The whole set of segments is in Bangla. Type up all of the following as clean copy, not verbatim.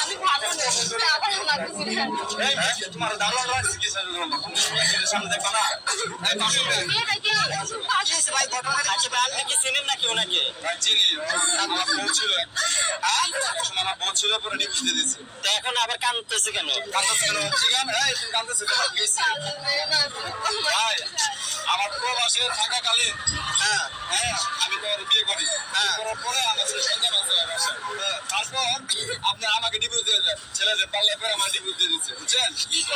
আমি ভালো না আবার না বুঝি না এই তোমার দালাল রাখছি কি সামনে দেখবা না এই পাশে এটা কি পাশে ভাই ঘটনা আছে ভাই আপনি কি চিনেন নাকি ওনাকে চিনি আমার বউ ছিল আমার বউ ছিল পরে ডিভোর্স দিয়ে দিয়েছে তো এখন আবার কাঁদতেছে কেন কাঁদতেছে কেন জিগান এই তুমি কাঁদতেছে কেন গেছি ভাই আমার প্রবাসে থাকাকালীন হ্যাঁ আমি তো বিয়ে করি করার পরে আমার সন্তান আছে তারপর আপনি আমাকে ডিভোর্স দিয়ে দেন ছেলেদের পাল্লা করে আমার ডিভোর্স দিয়ে দিচ্ছে বুঝছেন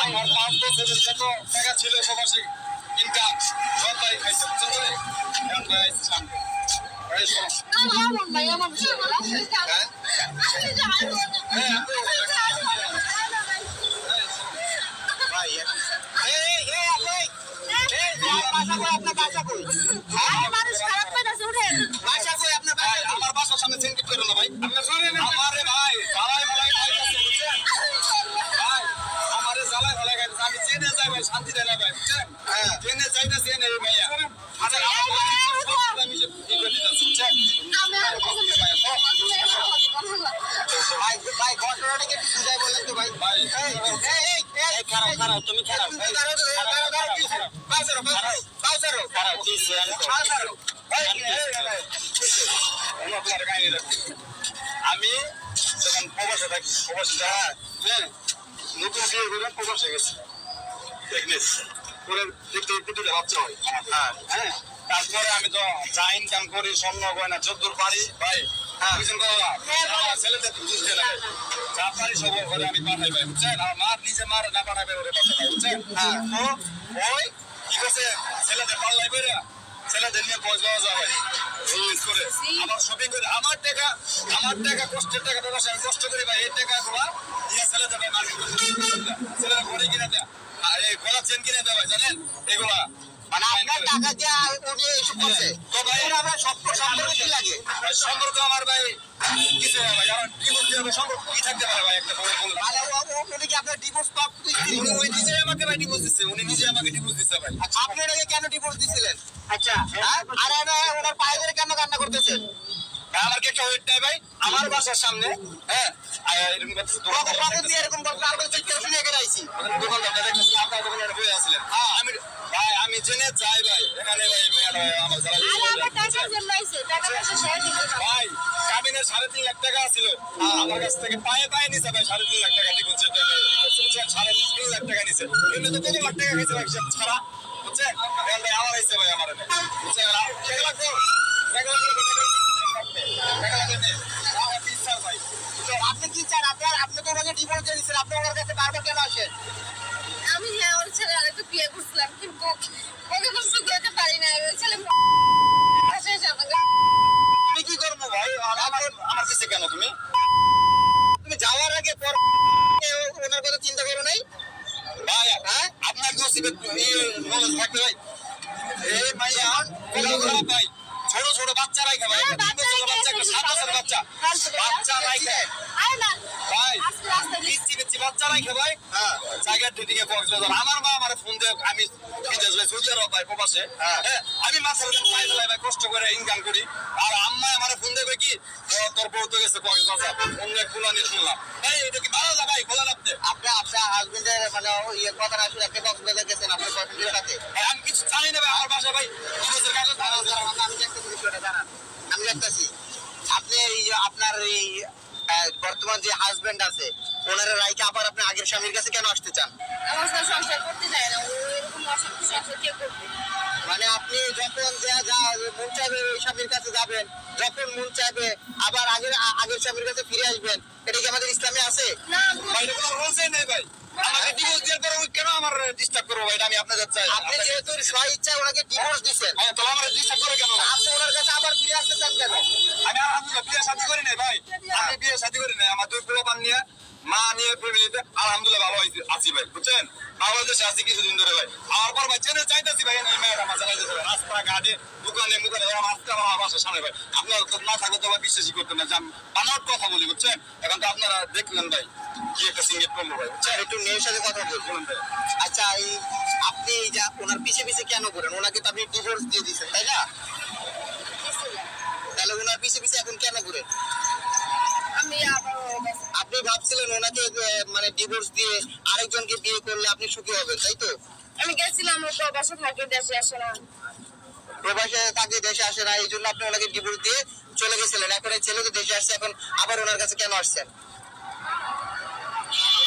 আমার 5 বছরের যত টাকা ছিল প্রবাসী ইনকাম সব ভাই খাইছে বুঝছেন তো এখন ভাই সামনে ভাই শোনো আমার ভাই আমার বিষয় বলা ভাই এই আপনি আপনার বাসা কই মানুষ খারাপ পেয়েছে উঠে বাসা কই আপনার ভাই আমার বাসার সামনে সেন্টিপ করে না ভাই আপনি শুনেন আমারে ভাই জ্বালাই ভালাই খাইতেছে বুঝছেন ভাই আমারে জ্বালাই ভালাই খাইতেছে আমি চেনে যাই ভাই শান্তি দেয় না ভাই বুঝছেন চেনে যাইতেছে না এই ভাইয়া আচ্ছা আমি যে কি করে দিতেছি বুঝছেন ভাই ভাই ঘটনাটা কি বুঝাই বলেন তো ভাই ভাই এই খারাপ তুমি খারাপ আমি যখন প্রবাসে থাকি প্রবাসে হ্যাঁ নতুন বিয়ে করে প্রবাসে গেছি দেখনিস পরে দেখতে দুটো বাচ্চা হয় হ্যাঁ তারপরে আমি তো যা ইনকাম করি স্বর্ণ গয়না যদ্দূর পারি ভাই ছেলেদের বুঝতে লাগে যা পারি সব ঘরে আমি পাঠাই ভাই বুঝছেন আমার মার নিজে মার না পাঠাবে ওরে পাঠাই বুঝছেন তো ওই কি করছে ছেলেদের পাল্লাই করে ছেলেদের নিয়ে পয়সা পাওয়া যাবে করে আমার শপিং করে আমার টাকা কষ্টের টাকা ব্যবসা আমি কষ্ট করি ভাই এই টাকা গুলা দিয়ে ছেলেদের ভাই মার্কেট ছেলেরা ঘরে কিনে দেয় আর এই গলা চেন কিনে দেয় ভাই জানেন এগুলা মানে আপনার টাকা দিয়ে উনি এসব করছে তো ভাই আমার সম্পর্ক কি লাগে সম্পর্ক আমার ভাই কিছু না ভাই কারণ ডিভোর্স দিয়ে সম্পর্ক কি থাকতে পারে ভাই একটা বড় বললাম মানে উনি কি আপনার ডিভোর্স পাপ উনি ওই নিজে আমাকে ভাই ডিভোর্স দিচ্ছে উনি নিজে আমাকে ডিভোর্স দিচ্ছে ভাই আপনি ওনাকে কেন ডিভোর্স দিছিলেন আচ্ছা আর ওনার পায়ে ধরে কেন কান্না করতেছেন আমার কি একটা ওয়েট নাই ভাই আমার বাসার সামনে হ্যাঁ এরকম করতেছে দোকান দিয়ে এরকম করতে আমরা কেউ শুনে এখানে আইছি দোকানদারটা দেখতেছি আপনার দোকানে বসে আসলেন আমি ভাই আমি জেনে যাই ভাই এখানে ভাই মেয়েরা আমার যারা আমার টাকার জন্য আইছে টাকা পয়সা শেয়ার দিতে ভাই কাবিনের 3.5 লাখ টাকা ছিল আমার কাছ থেকে পায়ে নিছে ভাই 3.5 লাখ টাকা ডিপোজিট বুঝছেন 3.5 লাখ টাকা নিছে কিন্তু তো 2 লাখ টাকা গেছে ভাই সব ছাড়া বুঝছেন এখন ভাই আমার হইছে ভাই আমার বুঝছেন টাকা লাগবে টাকা লাগবে আমার বিশ্বাস ভাই আপনি কি চান আপনি তো ওনাকে ডিভোর্স দিয়ে দিচ্ছেন আপনি ওনার কাছে বারবার কেন আসেন আমি হ্যাঁ ওর ছেলে আরেকটু বিয়ে করছিলাম কিন্তু ওকে তো সুখ দিতে পারি না ওই ছেলে আসে আমাকে তুমি কি করবো ভাই আমার পিছে কেন তুমি যাওয়ার আগে পর ওনার কথা চিন্তা করো নাই ভাই আপনার নসিবে নলেজ থাকবে ভাই এই ভাইয়া খারাপ ভাই ছোট ছোট বাচ্চারাই খায় ভাই 3 বছরের বাচ্চা একটা 7 বছরের বাচ্চারাই খায় আয় না ভাই আস্তে আস্তে পিচ্ছি বাচ্চারাই খায় ভাই জায়গার দিকে কক্সবাজার আমার মা আমারে ফোন দিয়ে আমি বিদেশ যাই সৌদি আরব ভাই প্রবাসে আমি মাছের দিন পাই ফেলাই ভাই কষ্ট করে ইনকাম করি আর আম্মা আমারে ফোন দিয়ে কি তোর বউ তো গেছে কক্সবাজার অন্য ফুলানি শুনলাম ভাই এটা কি ভালো যা ভাই বলেন আপনি আপনার হাজবেন্ডের মানে ইয়ে কথা না শুনে আপনি কক্সবাজার গেছেন আপনার বয়ফ্রেন্ডের সাথে আমি কিছু জানি না ভাই আমার বাসায় ভাই ডিভোর্সের কাগজ আমি দেখতেছি আপনি এই যে আপনার এই বর্তমান যে হাজবেন্ড আছে ওনার রাইকে আবার আপনি আগের স্বামীর কাছে কেন আসতে চান আমার সাথে সংসার করতে চায় না ও এরকম অশান্তি সংসার কে করবে মানে আপনি যখন মন চাইবে ওই স্বামীর কাছে যাবেন যখন মন চাইবে আবার আগের স্বামীর কাছে ফিরে আসবেন এটা কি আমাদের ইসলামে আছে না ভাই এটা কোনো রুলস নাই ভাই আমাকে ডিভোর্স দেওয়ার পরে কেন আমার ডিস্টার্ব করবো ভাই আমি আপনাদের চাই আপনি যেহেতু স্ব ইচ্ছা ওনাকে ডিভোর্স দিচ্ছেন তো আমার ডিস্টার্ব করে কেন আপনি ওনার কাছে আবার ফিরে আসতে চান কেন আমি আলহামদুলিল্লাহ বিয়ে শাদী করি নাই ভাই আমি বিয়ে শাদী করি নাই আমার 2 পোলাপান নিয়ে মা নিয়ে ফ্যামিলিতে আলহামদুলিল্লাহ ভালো আছি ভাই বুঝছেন বাংলাদেশে আছি কিছুদিন ধরে ভাই আমার পর ভাই চেনে চাইতেছি ভাই মেয়েরা আমার চালাইতেছে রাস্তাঘাটে দোকানে মুখানে আমার বাসার সামনে ভাই আপনার না থাকলে তো ভাই বিশ্বাসই করতেন না যে আমি বানাওয়ার কথা বলি বুঝছেন এখন তো আপনারা দেখলেন ভাই কি একটা সিঙ্গেট করলো ভাই বুঝছেন একটু মেয়ের সাথে কথা বলুন ভাই আচ্ছা এই আপনি এই যে ওনার পিছে কেন করেন ওনাকে তো আপনি ডিভোর্স দিয়ে দিয়েছেন তাই না তাহলে ওনার পিছে এখন কেন করেন আমি আবার আপনি ভাবছিলেন ওনাকে মানে ডিভোর্স দিয়ে আরেকজনকে বিয়ে করলে আপনি সুখী হবেন, তাই তো? আমি গেছিলাম ও প্রবাসে থাকে, দেশে আসে না। প্রবাসে থাকে, দেশে আসে না, এই জন্য আপনি ওনাকে ডিভোর্স দিয়ে চলে গেছিলেন। এখন এই ছেলে তো দেশে আসছে, এখন আবার ওনার কাছে কেন আসছেন?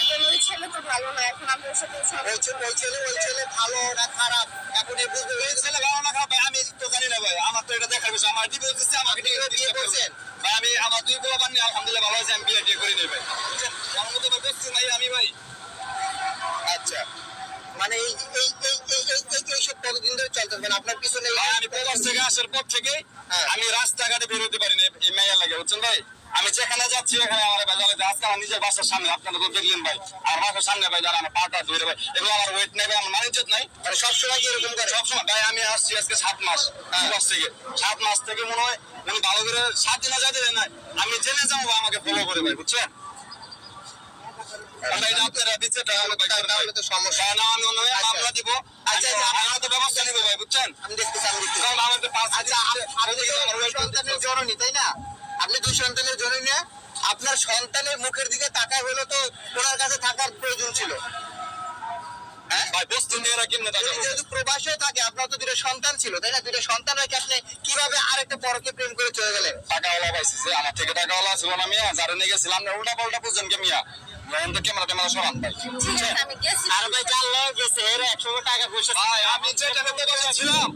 এখন ওই ছেলে তো ভালো না, এখন আমি ওর সাথে ওই ছেলে ভালো না খারাপ এখন এই বুঝতে এই ছেলে ভালো না খারাপ ভাই আমি তো জানি না ভাই, আমার তো এটা দেখার বিষয়। আমার ডিভোর্স দিচ্ছে, আমাকে বিয়ে করছেন। ভাই আমি আমার 2 পোলা বান্নি আলহামদুলিল্লাহ ভালো আছে, আমি বিয়ে টিয়ে করি নাই ভাই, বুঝছেন? আমার মতো ভাই করছি নাই আমি ভাই। আচ্ছা, মানে এইসব কতদিন ধরে চলতেছে? মানে আপনার পিছনে ভাই আমি প্রবাস থেকে আসার পর থেকে আমি রাস্তাঘাটে বেরোতে পারি না এই মেয়ের লাগে, বুঝছেন ভাই? আমি যেখানে যাচ্ছি এখানে আমার বাজারে আজকে আমার নিজের বাসার সামনে, আপনারা তো দেখলেন ভাই, আর বাসার সামনে ভাই যারা আমার পাটা ধরে ভাই, এগুলো আমার ওয়েট নেই ভাই, আমার মানিজ্জত নাই। মানে সবসময় কি এরকম করে? সবসময় ভাই আমি আসছি আজকে 7 মাস প্রবাস থেকে, 7 মাস থেকে মনে হয় উনি ভালো করে 7 দিন যাইতে দেন নাই, আমি জেনে যাবো ভাই আমাকে ফলো করে ভাই, বুঝছেন? আপনারা বিচারটা তাহলে তো সমস্যা। না আমি অন্য মামলা দিব। আচ্ছা, আমরা তো ব্যবস্থা নিব ভাই, বুঝছেন? আমি দেখতেছি। কারণ আমাদের আচ্ছা, আপনি তো সন্তানের জননী, তাই না? আপনি 2 সন্তানের জননী না? আপনার সন্তানের মুখের দিকে তাকায় হলো তো ওনার কাছে থাকার প্রয়োজন ছিল। ভাই বস্তু নিয়ে এরা কেমনে থাকে? যেহেতু প্রবাসে থাকে, আপনার তো 2টা সন্তান ছিল, তাই না? 2টা সন্তান রেখে আপনি কিভাবে আরেকটা পরকে প্রেম করে চলে গেলেন? টাকাওয়ালা পাইছি যে আমার থেকে টাকাওয়ালা ছিল না মিয়া, যারা নিয়ে গেছিলাম না উল্টা পাল্টা বুঝছেন কে মিয়া, তো ক্যামেরা ট্যামেরা সরান ভাই। ঠিক আছে, আমি গেছি। আর ভাই জানলো গেছে এর 100 টাকা পয়সা। ভাই আমি যেটা নিতে বলেছিলাম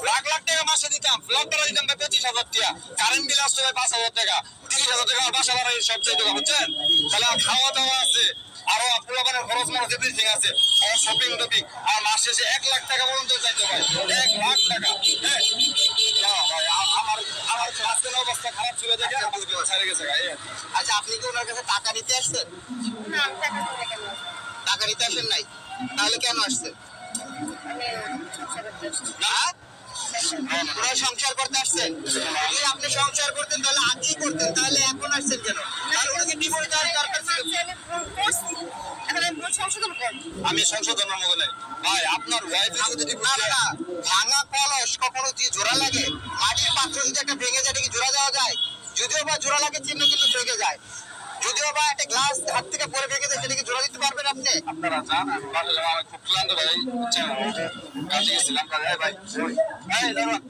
লাখ লাখ টাকা মাসে দিতাম, ফ্ল্যাট ভাড়া দিতাম ভাই 25,000 টাকা, কারেন্ট বিল আসতো ভাই 5,000 টাকা, 30,000 টাকা বাসা ভাড়া সব চাইতে হবে, বুঝছেন? তাহলে আর খাওয়া দাওয়া আছে, আরো পোলাপানের খরচ মরচ এভরিথিং আছে, আর শপিং টপিং, আর মাস শেষে 1 লাখ টাকা পর্যন্ত চাইতে ভাই, 1 লাখ টাকা। হ্যাঁ না ভাই আমার আজকের অবস্থা খারাপ ছিল দেখে আমাকে ছেড়ে গেছে ভাই। আচ্ছা, আপনি কি ওনার কাছে টাকা নিতে আসছেন? না, আমি টাকা দিতে কেন? টাকা নিতে আসেন নাই, তাহলে কেন আসছেন? আমি সংসার করতে আসছি। ওনার সংসার করতে আসছেন? যদি আপনি সংসার করতেন তাহলে আগেই করতেন, তাহলে এখন আসছেন কেন? তাহলে ওনাকে ডিভোর্স দেওয়ার দরকার ছিল। আমি ভুল করছি, এখন আমি ভুল সংশোধন করব। আমি সংশোধনের মতো নাই ভাই, আপনার ওয়াইফ যদি না, না, না, ভাঙা কলস কখনো যে জোড়া লাগে, মাটির পাত্র যদি একটা ভেঙে যায়, এটা কি জোড়া দেওয়া যায়? যদিও বা জোড়া লাগে চিহ্ন কিন্তু ভেঙে যায়। যদিও বা একটা গ্লাস হাত থেকে পরে ভেঙে যায়, সেটা কি জোড়া দিতে পারবেন আপনি? আপনারা জান আমি বাসা যাওয়া আমার খুব ক্লান্ত ভাই, বুঝছেন? কাজে গেছিলাম কাজে ভাই, এই দাঁড়ান।